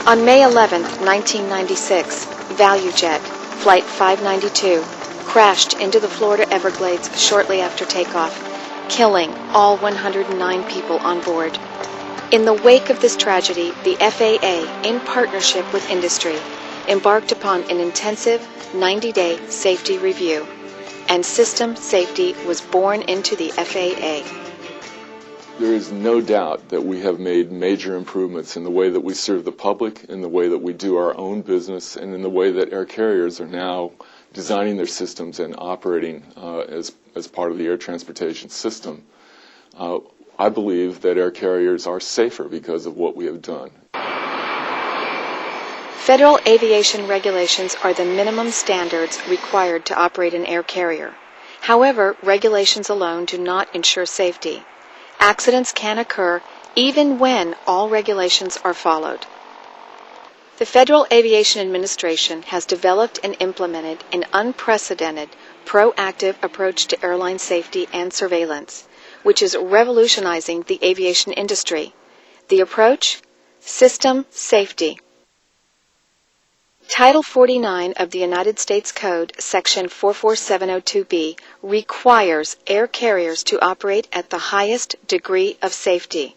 On May 11, 1996, ValueJet, Flight 592, crashed into the Florida Everglades shortly after takeoff, killing all 109 people on board. In the wake of this tragedy, the FAA, in partnership with industry, embarked upon an intensive 90-day safety review, and system safety was born into the FAA. There is no doubt that we have made major improvements in the way that we serve the public, in the way that we do our own business, and in the way that air carriers are now designing their systems and operating as part of the air transportation system. I believe that air carriers are safer because of what we have done. Federal aviation regulations are the minimum standards required to operate an air carrier. However, regulations alone do not ensure safety. Accidents can occur even when all regulations are followed. The Federal Aviation Administration has developed and implemented an unprecedented, proactive approach to airline safety and surveillance, which is revolutionizing the aviation industry. The approach? System safety. Title 49 of the United States Code, Section 44702B, requires air carriers to operate at the highest degree of safety.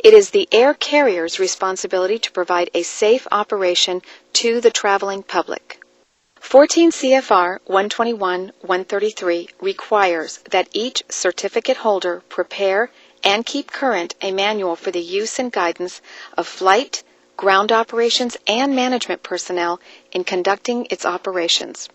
It is the air carrier's responsibility to provide a safe operation to the traveling public. 14 CFR 121-133 requires that each certificate holder prepare and keep current a manual for the use and guidance of flight, ground operations, and management personnel in conducting its operations.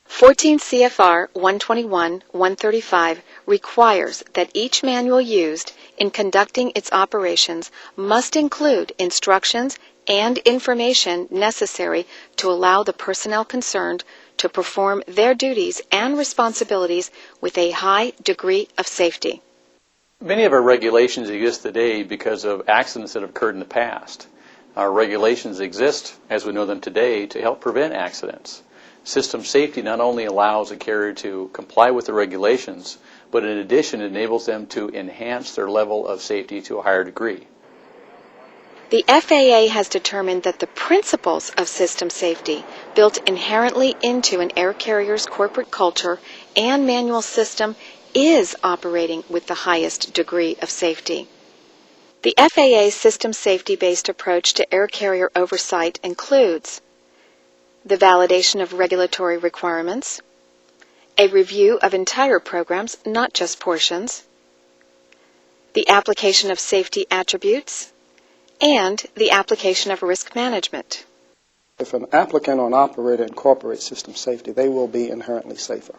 14 CFR 121-135 requires that each manual used in conducting its operations must include instructions and information necessary to allow the personnel concerned to perform their duties and responsibilities with a high degree of safety. Many of our regulations exist today because of accidents that have occurred in the past. Our regulations exist, as we know them today, to help prevent accidents. System safety not only allows a carrier to comply with the regulations, but in addition enables them to enhance their level of safety to a higher degree. The FAA has determined that the principles of system safety built inherently into an air carrier's corporate culture and manual system is operating with the highest degree of safety. The FAA's system safety-based approach to air carrier oversight includes the validation of regulatory requirements, a review of entire programs, not just portions, the application of safety attributes, and the application of risk management. If an applicant or an operator incorporates system safety, they will be inherently safer.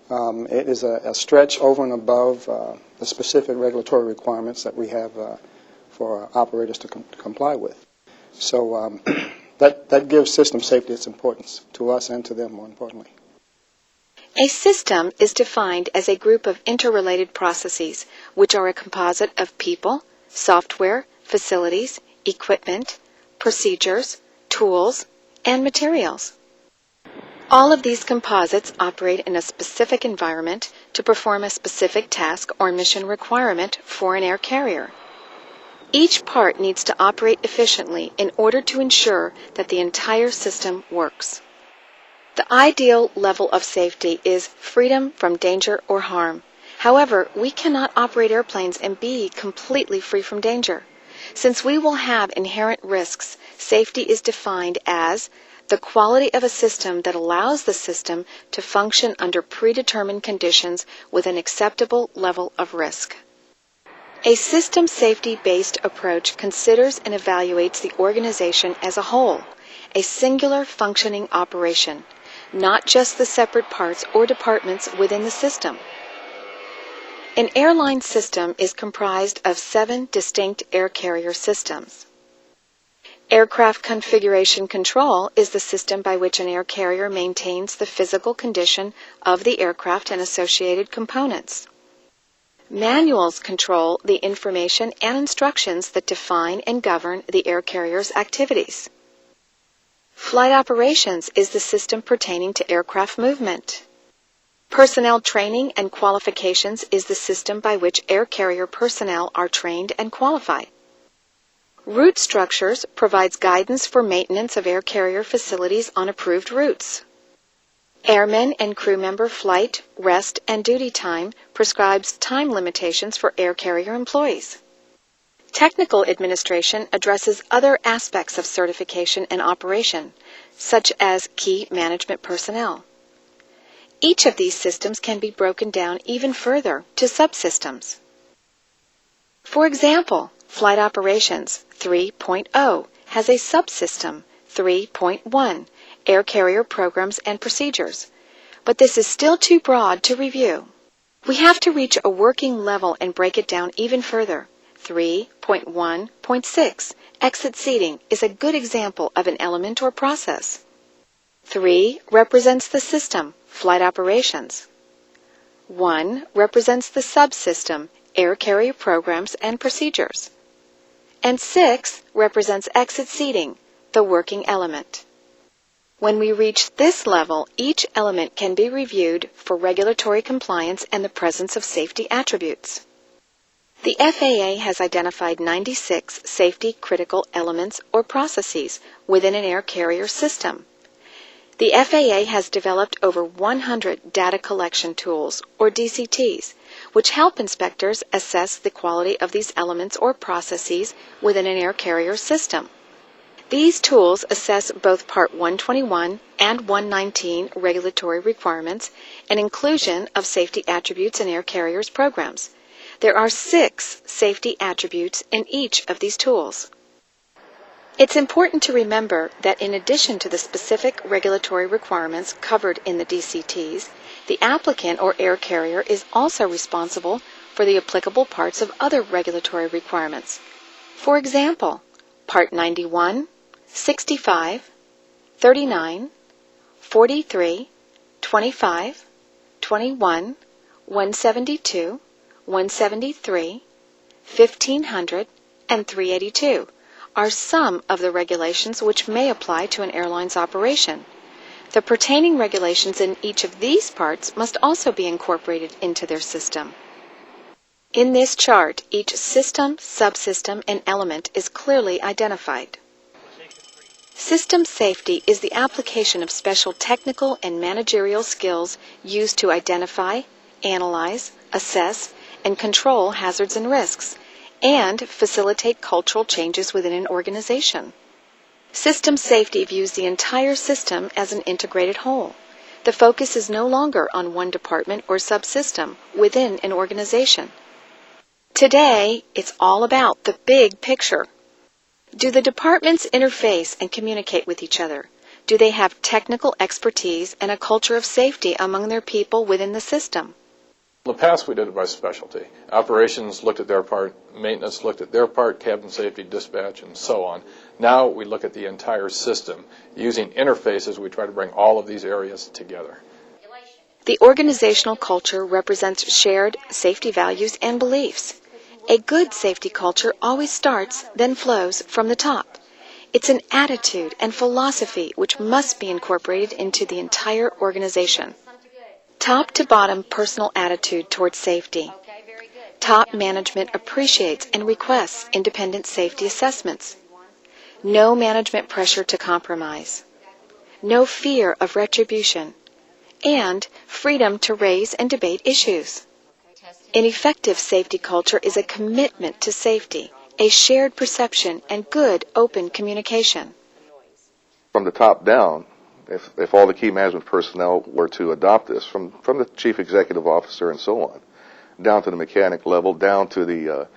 It is a stretch over and above the specific regulatory requirements that we have for operators to comply with. So that gives system safety its importance to us and to them, more importantly. A system is defined as a group of interrelated processes, which are a composite of people, software, facilities, equipment, procedures, tools, and materials. All of these composites operate in a specific environment to perform a specific task or mission requirement for an air carrier. Each part needs to operate efficiently in order to ensure that the entire system works. The ideal level of safety is freedom from danger or harm. However, we cannot operate airplanes and be completely free from danger. Since we will have inherent risks, safety is defined as the quality of a system that allows the system to function under predetermined conditions with an acceptable level of risk. A system safety-based approach considers and evaluates the organization as a whole, a singular functioning operation, not just the separate parts or departments within the system. An airline system is comprised of 7 distinct air carrier systems. Aircraft configuration control is the system by which an air carrier maintains the physical condition of the aircraft and associated components. Manuals control the information and instructions that define and govern the air carrier's activities. Flight operations is the system pertaining to aircraft movement. Personnel training and qualifications is the system by which air carrier personnel are trained and qualified. Route structures provides guidance for maintenance of air carrier facilities on approved routes. Airmen and crew member flight, rest, and duty time prescribes time limitations for air carrier employees. Technical administration addresses other aspects of certification and operation, such as key management personnel. Each of these systems can be broken down even further to subsystems. For example, Flight Operations 3.0 has a subsystem 3.1, Air Carrier Programs and Procedures, but this is still too broad to review. We have to reach a working level and break it down even further. 3.1.6, Exit Seating, is a good example of an element or process. 3 represents the system, Flight Operations. 1 represents the subsystem, Air Carrier Programs and Procedures. And 6 represents Exit Seating, the working element. When we reach this level, each element can be reviewed for regulatory compliance and the presence of safety attributes. The FAA has identified 96 safety critical elements or processes within an air carrier system. The FAA has developed over 100 data collection tools, or DCTs, which help inspectors assess the quality of these elements or processes within an air carrier system. These tools assess both Part 121 and 119 regulatory requirements and inclusion of safety attributes in air carriers programs. There are 6 safety attributes in each of these tools. It's important to remember that in addition to the specific regulatory requirements covered in the DCTs, the applicant or air carrier is also responsible for the applicable parts of other regulatory requirements. For example, Part 91, 65, 39, 43, 25, 21, 172, 173, 1500, and 382 are some of the regulations which may apply to an airline's operation. The pertaining regulations in each of these parts must also be incorporated into their system. In this chart, each system, subsystem, and element is clearly identified. System safety is the application of special technical and managerial skills used to identify, analyze, assess, and control hazards and risks, and facilitate cultural changes within an organization. System safety views the entire system as an integrated whole. The focus is no longer on one department or subsystem within an organization. Today, it's all about the big picture. Do the departments interface and communicate with each other? Do they have technical expertise and a culture of safety among their people within the system? In the past, we did it by specialty. Operations looked at their part, maintenance looked at their part, cabin safety, dispatch, and so on. Now we look at the entire system. Using interfaces, we try to bring all of these areas together. The organizational culture represents shared safety values and beliefs. A good safety culture always starts, then flows from the top. It's an attitude and philosophy which must be incorporated into the entire organization. Top to bottom personal attitude towards safety. Top management appreciates and requests independent safety assessments. No management pressure to compromise. no fear of retribution, and freedom to raise and debate issues. An effective safety culture is a commitment to safety, a shared perception, and good, open communication. From the top down, if all the key management personnel were to adopt this, from the chief executive officer and so on, down to the mechanic level, down to the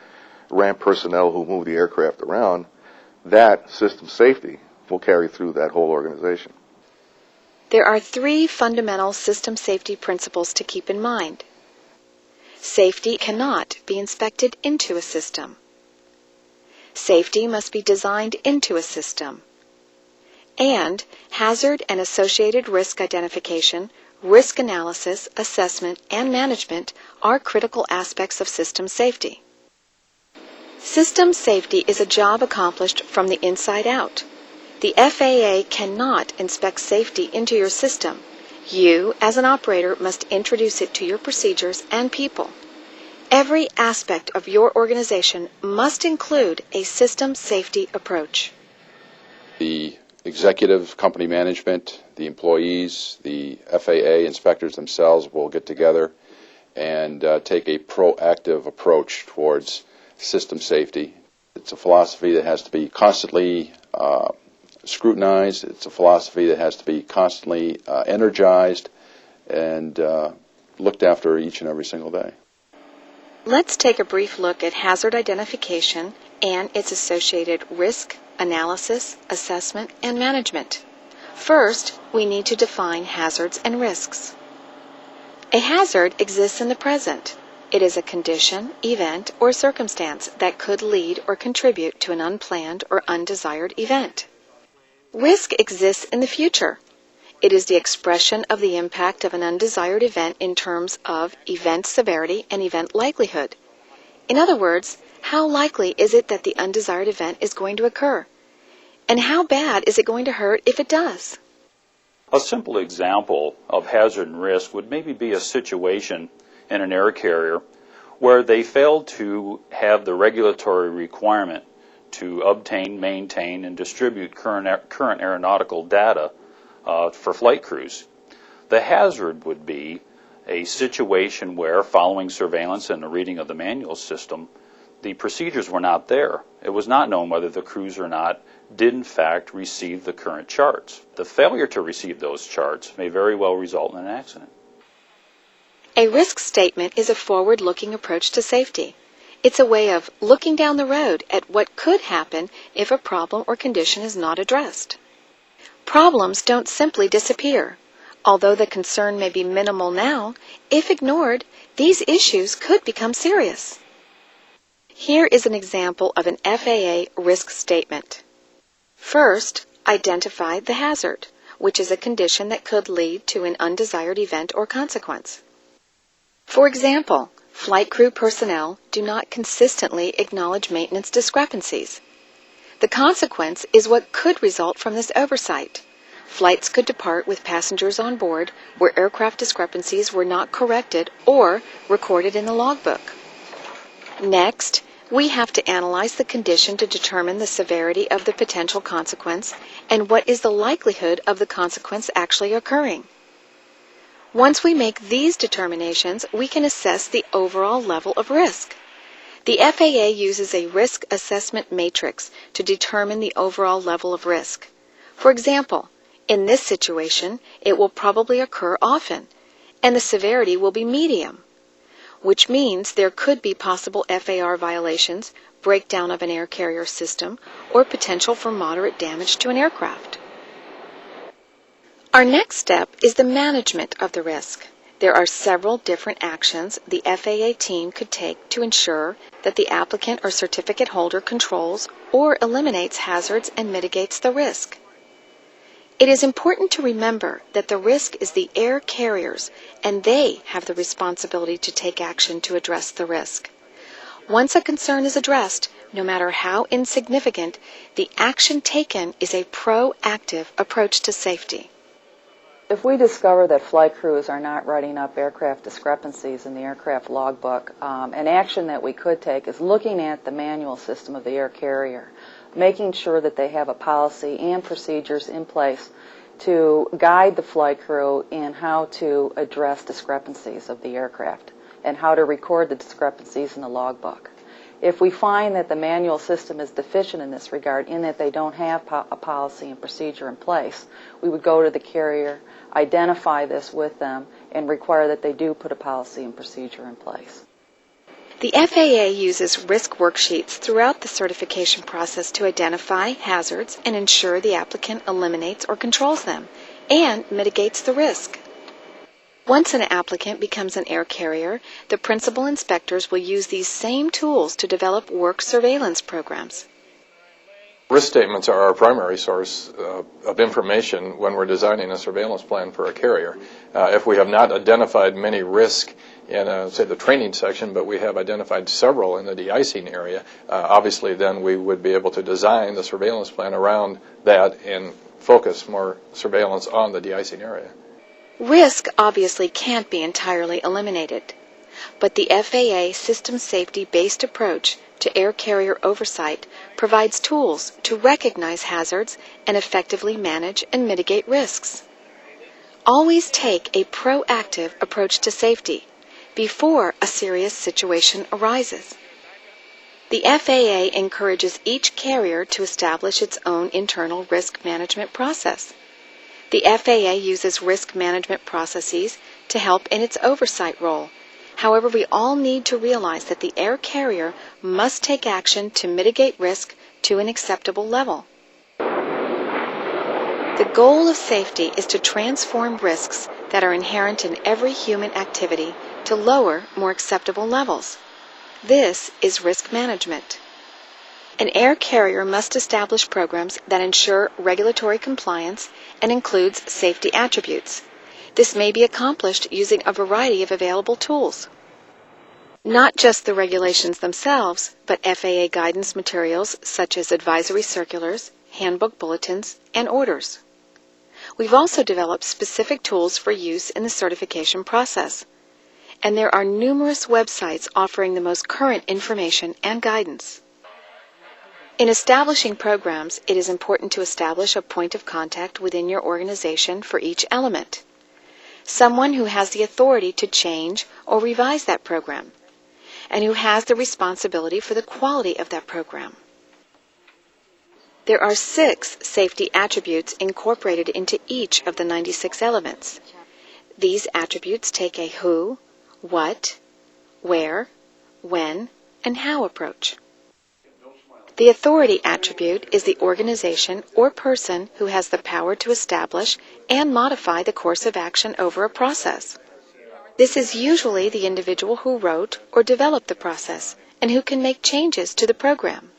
ramp personnel who move the aircraft around, that system safety will carry through that whole organization. There are 3 fundamental system safety principles to keep in mind. Safety cannot be inspected into a system. Safety must be designed into a system. And hazard and associated risk identification, risk analysis, assessment, and management are critical aspects of system safety. System safety is a job accomplished from the inside out. The FAA cannot inspect safety into your system. You, as an operator, must introduce it to your procedures and people. Every aspect of your organization must include a system safety approach. The executive, company management, the employees, the FAA inspectors themselves will get together and take a proactive approach towards system safety. It's a philosophy that has to be constantly scrutinized. It's a philosophy that has to be constantly energized and looked after each and every single day. Let's take a brief look at hazard identification and its associated risk, analysis, assessment, and management. First, we need to define hazards and risks. A hazard exists in the present. It is a condition, event, or circumstance that could lead or contribute to an unplanned or undesired event. Risk exists in the future. It is the expression of the impact of an undesired event in terms of event severity and event likelihood. In other words, how likely is it that the undesired event is going to occur? And how bad is it going to hurt if it does? A simple example of hazard and risk would maybe be a situation in an air carrier where they failed to have the regulatory requirement to obtain, maintain, and distribute current aeronautical data for flight crews. The hazard would be a situation where, following surveillance and the reading of the manual system, the procedures were not there. It was not known whether the crews or not did in fact receive the current charts. The failure to receive those charts may very well result in an accident. A risk statement is a forward-looking approach to safety. It's a way of looking down the road at what could happen if a problem or condition is not addressed. Problems don't simply disappear. Although the concern may be minimal now, if ignored, these issues could become serious. Here is an example of an FAA risk statement. First, identify the hazard, which is a condition that could lead to an undesired event or consequence. For example, flight crew personnel do not consistently acknowledge maintenance discrepancies. The consequence is what could result from this oversight. Flights could depart with passengers on board where aircraft discrepancies were not corrected or recorded in the logbook. Next, we have to analyze the condition to determine the severity of the potential consequence and what is the likelihood of the consequence actually occurring. Once we make these determinations, we can assess the overall level of risk. The FAA uses a risk assessment matrix to determine the overall level of risk. For example, in this situation, it will probably occur often, and the severity will be medium, which means there could be possible FAR violations, breakdown of an air carrier system, or potential for moderate damage to an aircraft. Our next step is the management of the risk. There are several different actions the FAA team could take to ensure that the applicant or certificate holder controls or eliminates hazards and mitigates the risk. It is important to remember that the risk is the air carriers, and they have the responsibility to take action to address the risk. Once a concern is addressed, no matter how insignificant, the action taken is a proactive approach to safety. If we discover that flight crews are not writing up aircraft discrepancies in the aircraft logbook, an action that we could take is looking at the manual system of the air carrier, making sure that they have a policy and procedures in place to guide the flight crew in how to address discrepancies of the aircraft and how to record the discrepancies in the logbook. If we find that the manual system is deficient in this regard, in that they don't have a policy and procedure in place, we would go to the carrier, identify this with them, and require that they do put a policy and procedure in place. The FAA uses risk worksheets throughout the certification process to identify hazards and ensure the applicant eliminates or controls them and mitigates the risk. Once an applicant becomes an air carrier, the principal inspectors will use these same tools to develop work surveillance programs. Risk statements are our primary source of information when we're designing a surveillance plan for a carrier. If we have not identified many risks in, say, the training section, but we have identified several in the de-icing area, obviously then we would be able to design the surveillance plan around that and focus more surveillance on the de-icing area. Risk obviously can't be entirely eliminated, but the FAA system safety-based approach to air carrier oversight provides tools to recognize hazards and effectively manage and mitigate risks. Always take a proactive approach to safety before a serious situation arises. The FAA encourages each carrier to establish its own internal risk management process. The FAA uses risk management processes to help in its oversight role. However, we all need to realize that the air carrier must take action to mitigate risk to an acceptable level. The goal of safety is to transform risks that are inherent in every human activity to lower, more acceptable levels. This is risk management. An air carrier must establish programs that ensure regulatory compliance and includes safety attributes. This may be accomplished using a variety of available tools. Not just the regulations themselves, but FAA guidance materials such as advisory circulars, handbook bulletins, and orders. We've also developed specific tools for use in the certification process, and there are numerous websites offering the most current information and guidance. In establishing programs, it is important to establish a point of contact within your organization for each element. Someone who has the authority to change or revise that program, and who has the responsibility for the quality of that program. There are 6 safety attributes incorporated into each of the 96 elements. These attributes take a who, what, where, when, and how approach. The authority attribute is the organization or person who has the power to establish and modify the course of action over a process. This is usually the individual who wrote or developed the process and who can make changes to the program.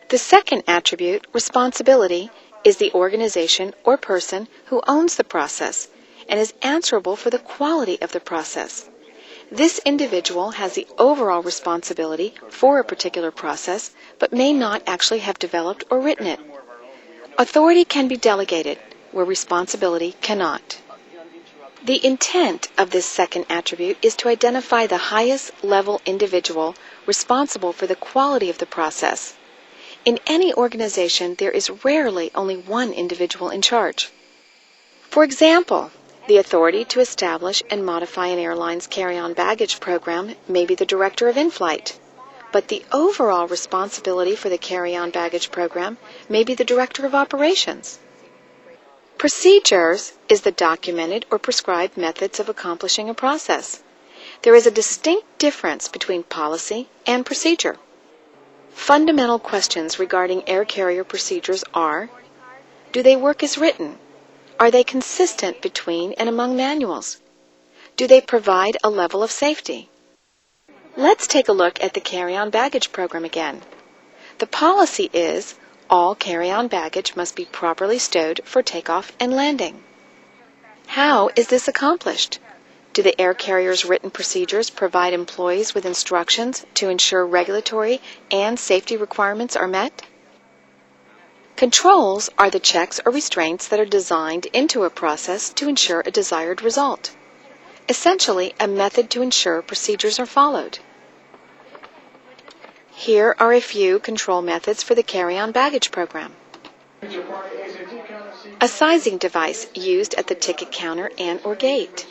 The second attribute, responsibility, is the organization or person who owns the process and is answerable for the quality of the process. This individual has the overall responsibility for a particular process, but may not actually have developed or written it. Authority can be delegated, where responsibility cannot. The intent of this second attribute is to identify the highest level individual responsible for the quality of the process. In any organization, there is rarely only one individual in charge. For example, the authority to establish and modify an airline's carry-on baggage program may be the director of in-flight, but the overall responsibility for the carry-on baggage program may be the director of operations. Procedures is the documented or prescribed methods of accomplishing a process. There is a distinct difference between policy and procedure. Fundamental questions regarding air carrier procedures are: do they work as written? Are they consistent between and among manuals? Do they provide a level of safety? Let's take a look at the carry-on baggage program again. The policy is all carry-on baggage must be properly stowed for takeoff and landing. How is this accomplished? Do the air carrier's written procedures provide employees with instructions to ensure regulatory and safety requirements are met? Controls are the checks or restraints that are designed into a process to ensure a desired result. Essentially, a method to ensure procedures are followed. Here are a few control methods for the carry-on baggage program. a sizing device used at the ticket counter and/or gate.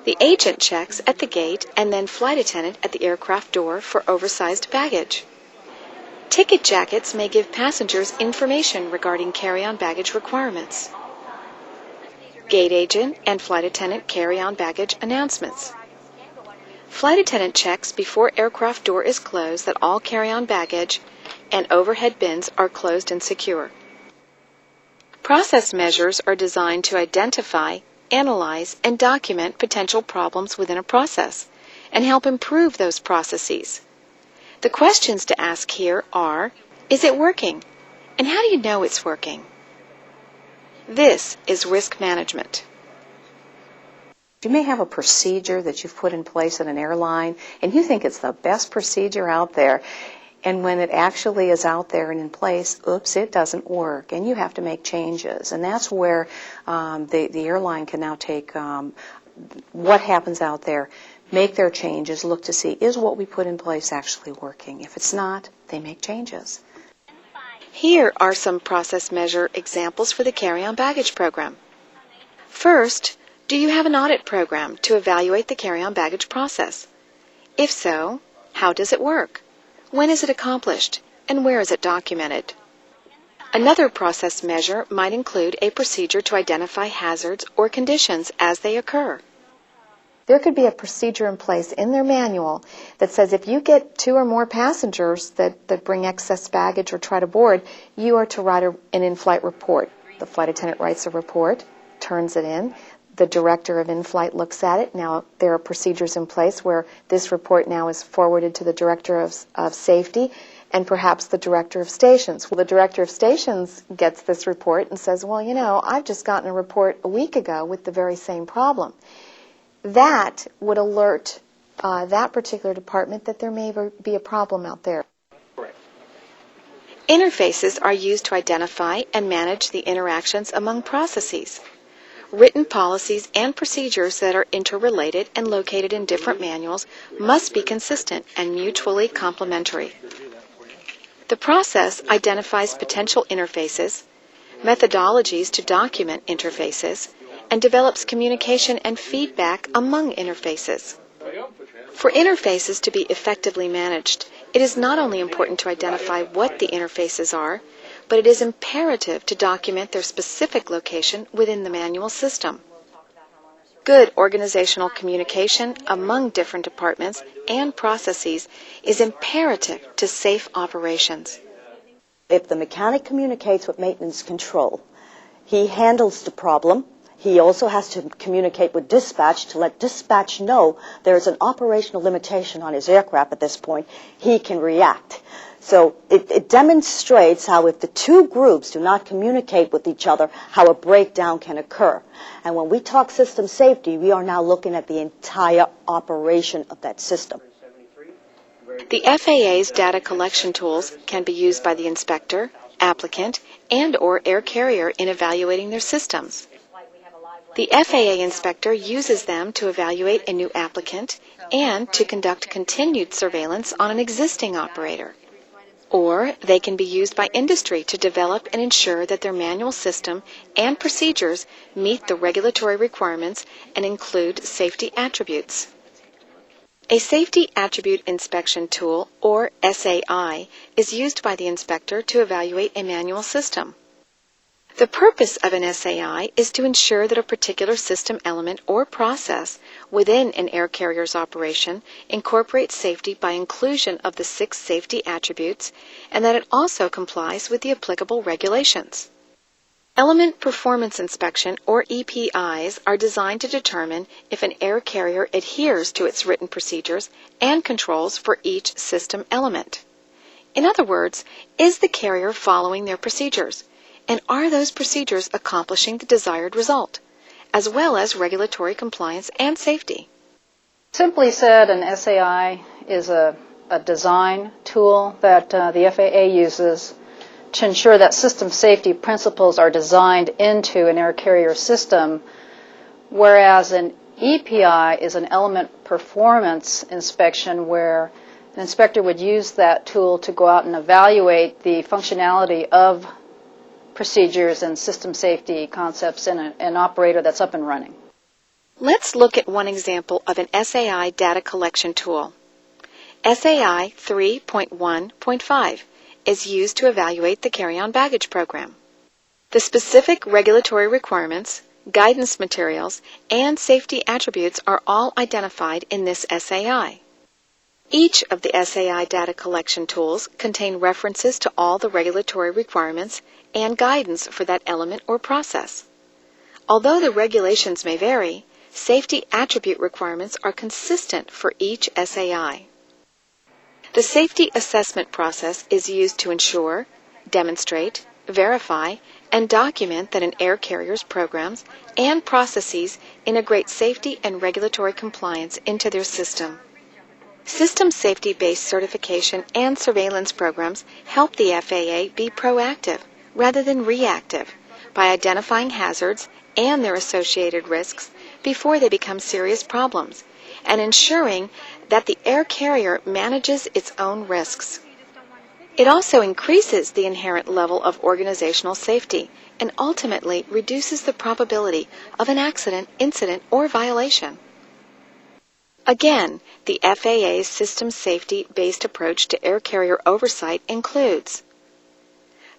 The agent checks at the gate and then flight attendant at the aircraft door for oversized baggage. Ticket jackets may give passengers information regarding carry-on baggage requirements. Gate agent and flight attendant carry-on baggage announcements. Flight attendant checks before aircraft door is closed that all carry-on baggage and overhead bins are closed and secure. Process measures are designed to identify, analyze, and document potential problems within a process and help improve those processes. The questions to ask here are, is it working? And how do you know it's working? This is risk management. You may have a procedure that you've put in place in an airline, and you think it's the best procedure out there. And when it actually is out there and in place, oops, it doesn't work, and you have to make changes. And that's where the airline can now take what happens out there, make their changes, look to see, is what we put in place actually working? If it's not, they make changes. Here are some process measure examples for the carry-on baggage program. First, do you have an audit program to evaluate the carry-on baggage process? If so, how does it work? When is it accomplished? And where is it documented? Another process measure might include a procedure to identify hazards or conditions as they occur. There could be a procedure in place in their manual that says if you get 2 or more passengers that bring excess baggage or try to board, you are to write an in-flight report. The flight attendant writes a report, turns it in. The director of in-flight looks at it. Now, there are procedures in place where this report now is forwarded to the director of safety and perhaps the director of stations. Well, the director of stations gets this report and says, well, you know, I've just gotten a report a week ago with the very same problem. That would alert that particular department that there may be a problem out there. Interfaces are used to identify and manage the interactions among processes. Written policies and procedures that are interrelated and located in different manuals must be consistent and mutually complementary. The process identifies potential interfaces, methodologies to document interfaces, and develops communication and feedback among interfaces. For interfaces to be effectively managed, it is not only important to identify what the interfaces are, but it is imperative to document their specific location within the manual system. Good organizational communication among different departments and processes is imperative to safe operations. If the mechanic communicates with maintenance control, he handles the problem. He also has to communicate with dispatch to let dispatch know there's an operational limitation on his aircraft at this point. He can react. So it demonstrates how if the two groups do not communicate with each other, how a breakdown can occur. And when we talk system safety, we are now looking at the entire operation of that system. The FAA's data collection tools can be used by the inspector, applicant, and/or air carrier in evaluating their systems. The FAA inspector uses them to evaluate a new applicant and to conduct continued surveillance on an existing operator. Or they can be used by industry to develop and ensure that their manual system and procedures meet the regulatory requirements and include safety attributes. A Safety Attribute Inspection Tool, or SAI, is used by the inspector to evaluate a manual system. The purpose of an SAI is to ensure that a particular system element or process within an air carrier's operation incorporates safety by inclusion of the 6 safety attributes and that it also complies with the applicable regulations. Element Performance Inspection, or EPIs, are designed to determine if an air carrier adheres to its written procedures and controls for each system element. In other words, is the carrier following their procedures? And are those procedures accomplishing the desired result, as well as regulatory compliance and safety? Simply said, an SAI is a design tool that the FAA uses to ensure that system safety principles are designed into an air carrier system, whereas an EPI is an element performance inspection where an inspector would use that tool to go out and evaluate the functionality of procedures and system safety concepts in an operator that's up and running. Let's look at one example of an SAI data collection tool. SAI 3.1.5 is used to evaluate the carry-on baggage program. The specific regulatory requirements, guidance materials, and safety attributes are all identified in this SAI. Each of the SAI data collection tools contain references to all the regulatory requirements and guidance for that element or process. Although the regulations may vary, safety attribute requirements are consistent for each SAI. The safety assessment process is used to ensure, demonstrate, verify, and document that an air carrier's programs and processes integrate safety and regulatory compliance into their system. System safety-based certification and surveillance programs help the FAA be proactive rather than reactive by identifying hazards and their associated risks before they become serious problems and ensuring that the air carrier manages its own risks. It also increases the inherent level of organizational safety and ultimately reduces the probability of an accident, incident, or violation. Again, the FAA's system safety-based approach to air carrier oversight includes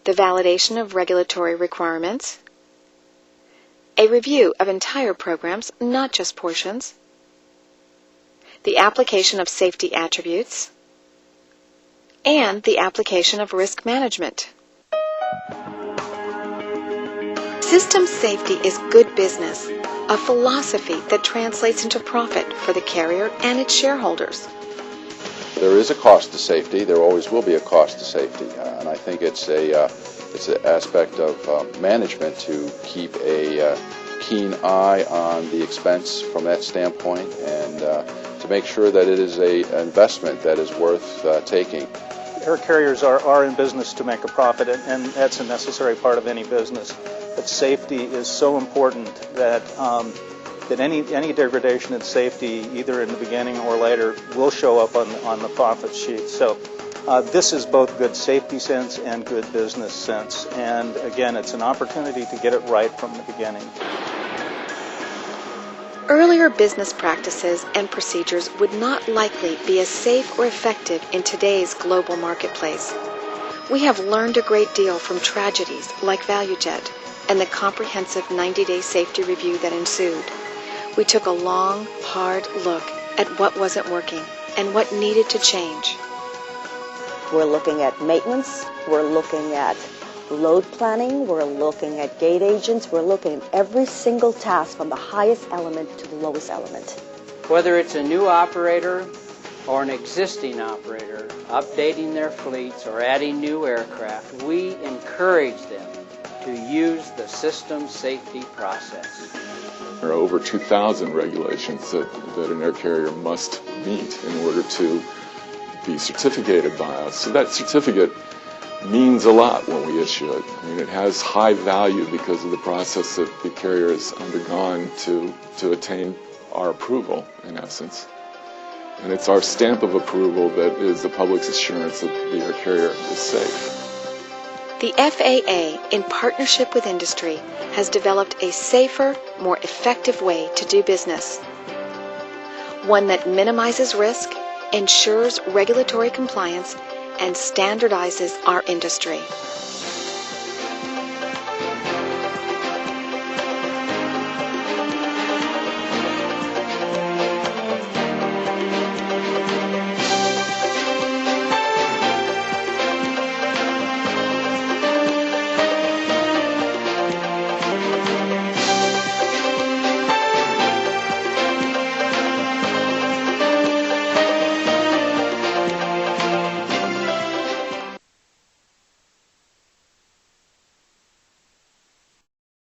the validation of regulatory requirements, a review of entire programs, not just portions, the application of safety attributes, and the application of risk management. System safety is good business, a philosophy that translates into profit for the carrier and its shareholders. There is a cost to safety. There always will be a cost to safety, and I think it's an aspect of management to keep a keen eye on the expense from that standpoint, and to make sure that it is an investment that is worth taking. Air carriers are in business to make a profit, and that's a necessary part of any business. But safety is so important that that any degradation in safety, either in the beginning or later, will show up on the profit sheet. So this is both good safety sense and good business sense. And again, it's an opportunity to get it right from the beginning. Earlier business practices and procedures would not likely be as safe or effective in today's global marketplace. We have learned a great deal from tragedies like ValueJet and the comprehensive 90-day safety review that ensued. We took a long, hard look at what wasn't working and what needed to change. We're looking at maintenance, we're looking at load planning, we're looking at gate agents, we're looking at every single task from the highest element to the lowest element. Whether it's a new operator or an existing operator updating their fleets or adding new aircraft, we encourage them to use the system safety process. There are over 2,000 regulations that an air carrier must meet in order to be certificated by us. So that certificate means a lot when we issue it. I mean, it has high value because of the process that the carrier has undergone to attain our approval, in essence. And it's our stamp of approval that is the public's assurance that the air carrier is safe. The FAA, in partnership with industry, has developed a safer, more effective way to do business. One that minimizes risk, ensures regulatory compliance, and standardizes our industry.